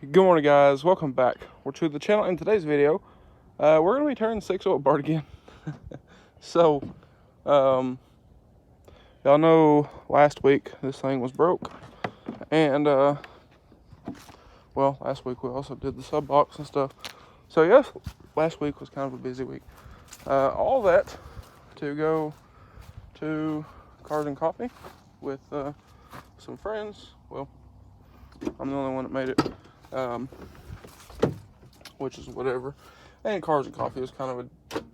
Good morning, guys. Welcome back. We're to the channel. In today's video, we're going to be turning the 6-volt apart again. So, y'all know last week this thing was broke. And, well, last week we also did the sub box and stuff. So, yes, last week was kind of a busy week. All that to go to Cars and Coffee with some friends. Well, I'm the only one that made it. Which is whatever. And Cars and Coffee was kind of a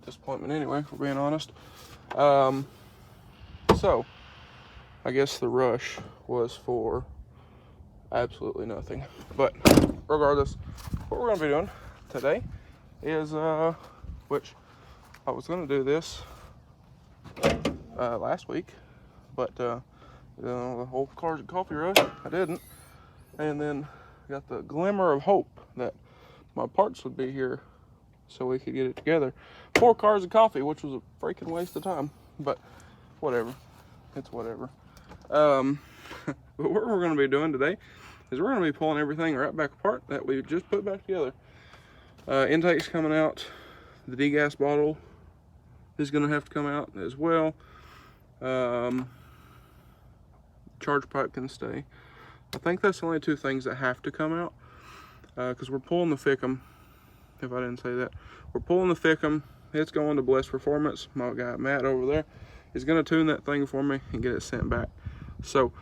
disappointment anyway, for being honest. So, I guess the rush was for absolutely nothing. But, regardless, what we're going to be doing today is, which I was going to do this last week, but the whole Cars and Coffee rush, I didn't. And then got the glimmer of hope that my parts would be here so we could get it together for Cars and Coffee, which was a freaking waste of time, but whatever. It's whatever. But what we're going to be doing today is we're going to be pulling everything right back apart that we just put back together. Intake's coming out. The degas bottle is going to have to come out as well. Charge pipe can stay. I think that's the only two things that have to come out, because we're pulling the Fickum. If I didn't say that, we're pulling the Fickum. It's going to Bless Performance. My guy Matt over there is going to tune that thing for me and get it sent back. So,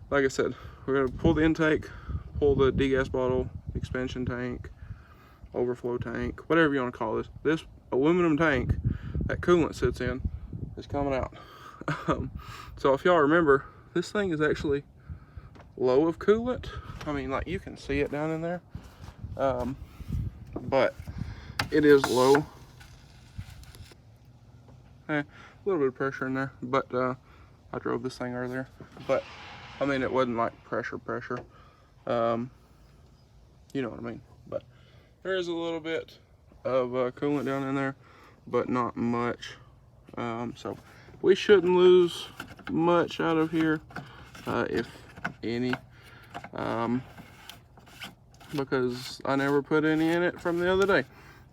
like I said, we're going to pull the intake, pull the degas bottle, expansion tank, overflow tank, whatever you want to call this. This aluminum tank that coolant sits in is coming out. So if y'all remember, this thing is actually low of coolant. I mean, like, you can see it down in there, but it is low. A little bit of pressure in there, but I drove this thing earlier, but I mean, it wasn't like pressure. You know what I mean. But there is a little bit of coolant down in there, but not much. So we shouldn't lose much out of here, if any, because I never put any in it from the other day.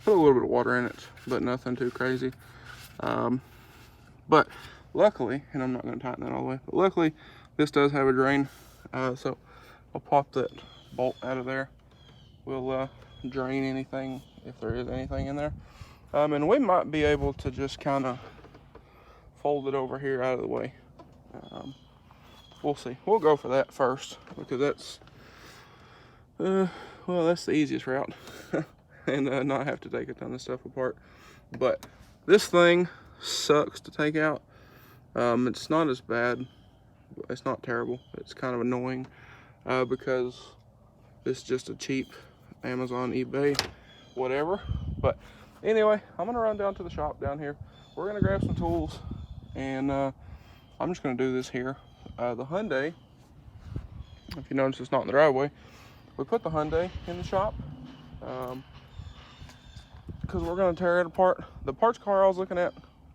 Put a little bit of water in it, but nothing too crazy. But luckily, and I'm not going to tighten that all the way, but luckily this does have a drain, so I'll pop that bolt out of there. We'll drain anything, if there is anything in there, and we might be able to just kind of fold it over here out of the way. We'll see. We'll go for that first, because that's well, that's the easiest route. And not have to take a ton of stuff apart. But this thing sucks to take out. It's not as bad. It's not terrible. It's kind of annoying, because it's just a cheap Amazon, eBay, whatever. But anyway, I'm gonna run down to the shop down here. We're gonna grab some tools, and I'm just gonna do this here. The Hyundai, if you notice, it's not in the driveway. We put the Hyundai in the shop, because we're going to tear it apart. The parts car I was looking at,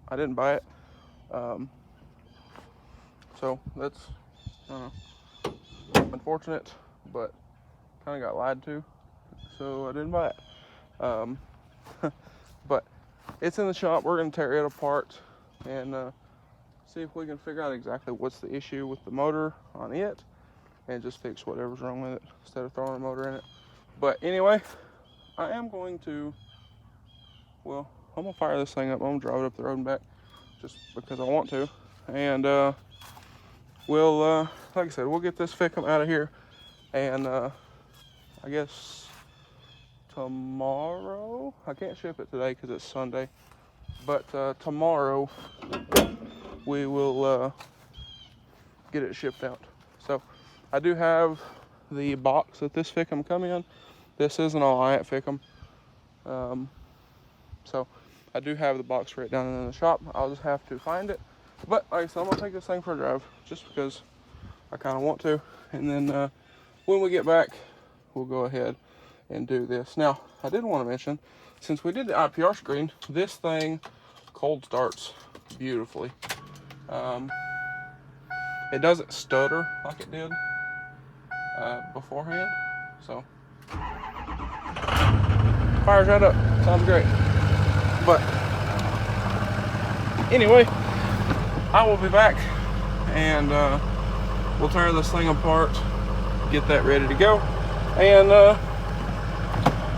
I didn't buy it. So that's unfortunate, but kind of got lied to, so I didn't buy it. But it's in the shop. We're going to tear it apart and see if we can figure out exactly what's the issue with the motor on it, and just fix whatever's wrong with it instead of throwing a motor in it. But anyway, I am going to, well, I'm gonna fire this thing up. I'm gonna drive it up the road and back just because I want to. And we'll, like I said, we'll get this Fickum out of here. And I guess tomorrow, I can't ship it today because it's Sunday, but tomorrow we will get it shipped out. So I do have the box that this Fickum come in. This isn't all IAT Fickum. So I do have the box right down in the shop. I'll just have to find it. But like I said, I'm gonna take this thing for a drive just because I kind of want to. And then when we get back, we'll go ahead and do this. Now, I did want to mention, since we did the IPR screen, this thing cold starts beautifully. It doesn't stutter like it did beforehand. So Fires right up. Sounds great. But anyway, I will be back and we'll tear this thing apart, get that ready to go, and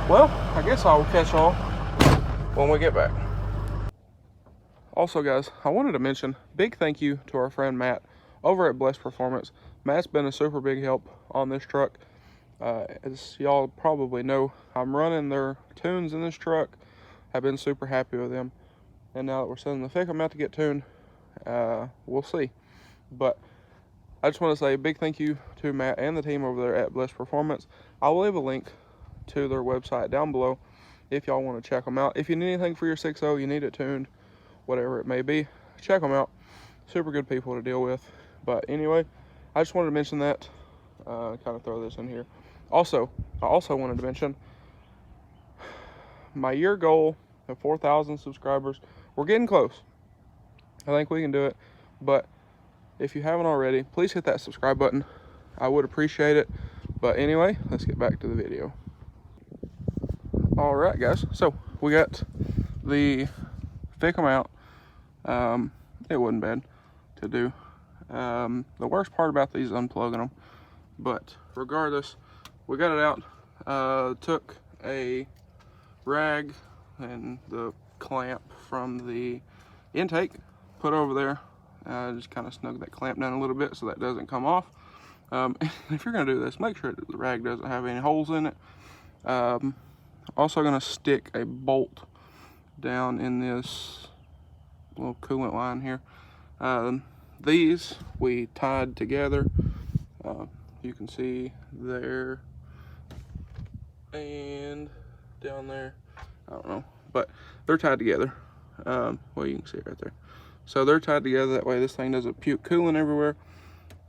well, I guess I will catch y'all when we get back. Also guys, I wanted to mention big thank you to our friend Matt over at Blessed Performance. Matt's been a super big help on this truck. As y'all probably know, I'm running their tunes in this truck. I've been super happy with them, and now that we're sending the Fickum out to get tuned, we'll see. But I just want to say a big thank you to Matt and the team over there at Blessed Performance. I will leave a link to their website down below if y'all want to check them out. If you need anything for your 6.0, you need it tuned, whatever it may be, check them out. Super good people to deal with. But anyway, I just wanted to mention that, kind of throw this in here. Also, I also wanted to mention my year goal of 4,000 subscribers. We're getting close. I think we can do it. But if you haven't already, please hit that subscribe button. I would appreciate it. But anyway, let's get back to the video. All right, guys. So we got the Fickum out. It wasn't bad to do. The worst part about these is unplugging them. But regardless, we got it out. Took a rag and the clamp from the intake, put over there. Just kind of snug that clamp down a little bit so that doesn't come off. If you're going to do this, make sure that the rag doesn't have any holes in it. Also going to stick a bolt down in this little coolant line here. These we tied together. You can see there and down there. I don't know, but they're tied together. Well, you can see it right there. So they're tied together, that way this thing doesn't puke coolant everywhere.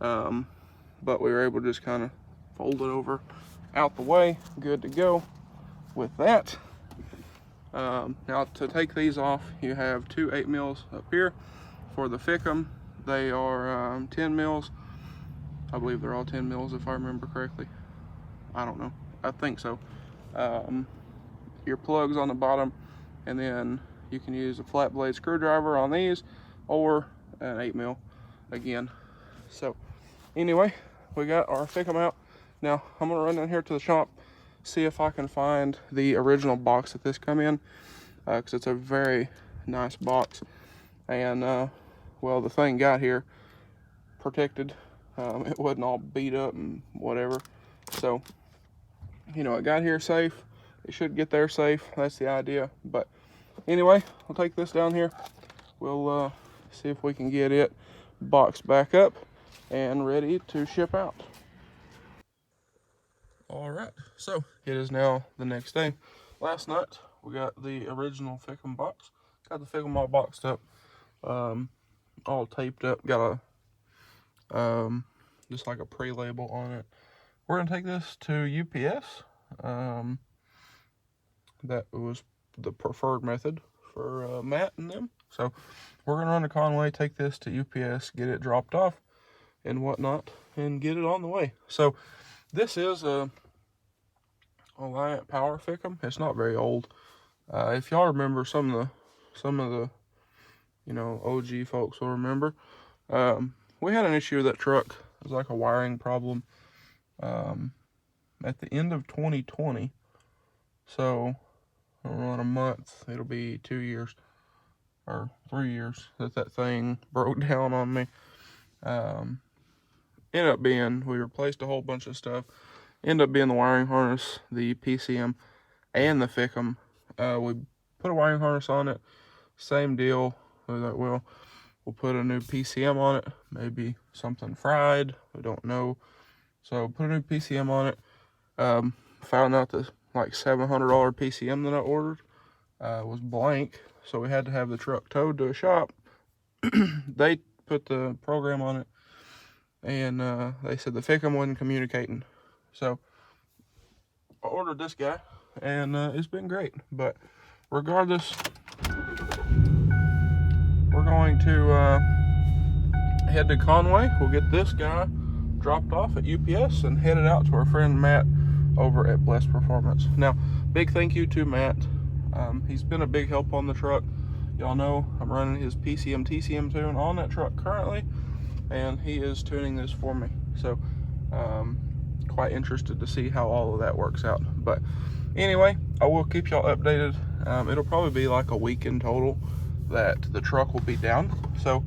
But we were able to just kind of fold it over out the way, good to go with that. Now to take these off, you have two 8 mils up here. For the Fickum, they are 10 mils. I believe they're all 10 mils if I remember correctly. I don't know, I think so. Your plugs on the bottom, and then you can use a flat blade screwdriver on these or an 8 mil again. So anyway, we got our Fickum out. Now I'm gonna run down here to the shop, see if I can find the original box that this come in, because it's a very nice box. And well, the thing got here protected. It wasn't all beat up and whatever, so you know, it got here safe. It should get there safe. That's the idea. But anyway, we'll take this down here. We'll see if we can get it boxed back up and ready to ship out. All right, so it is now the next day. Last night we got the original Fickum box. Got the Fickum all boxed up, all taped up. Got a just like a pre-label on it. We're gonna take this to UPS. That was the preferred method for Matt and them. So we're gonna run to Conway, take this to UPS, get it dropped off and whatnot, and get it on the way. So this is a Alliant Power Fickum. It's not very old. If y'all remember, some of the you know, OG folks will remember. We had an issue with that truck. It was like a wiring problem at the end of 2020. So I don't know, in a month it'll be 2 years or 3 years that thing broke down on me. Ended up being, we replaced a whole bunch of stuff. Ended up being the wiring harness, the PCM, and the Fickum. We put a wiring harness on it. Same deal. We'll put a new PCM on it. Maybe something fried. We don't know. So put a new PCM on it. Found out the like $700 PCM that I ordered was blank. So we had to have the truck towed to a shop. They put the program on it, and they said the Fickum wasn't communicating. So I ordered this guy, and it's been great. But regardless, we're going to head to Conway. We'll get this guy dropped off at UPS and headed out to our friend Matt over at Blessed Performance. Now, big thank you to Matt. He's been a big help on the truck. Y'all know I'm running his PCM TCM tune on that truck currently, and he is tuning this for me. So quite interested to see how all of that works out. But anyway, I will keep y'all updated. It'll probably be like a week in total that the truck will be down. So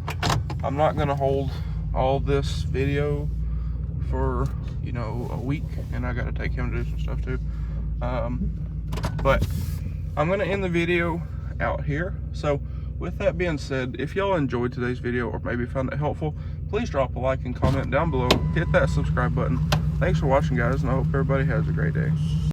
I'm not gonna hold all this video for, you know, a week, and I gotta take him to do some stuff too. But I'm gonna end the video out here. So with that being said, if y'all enjoyed today's video or maybe found it helpful, please drop a like and comment down below. Hit that subscribe button. Thanks for watching, guys, and I hope everybody has a great day.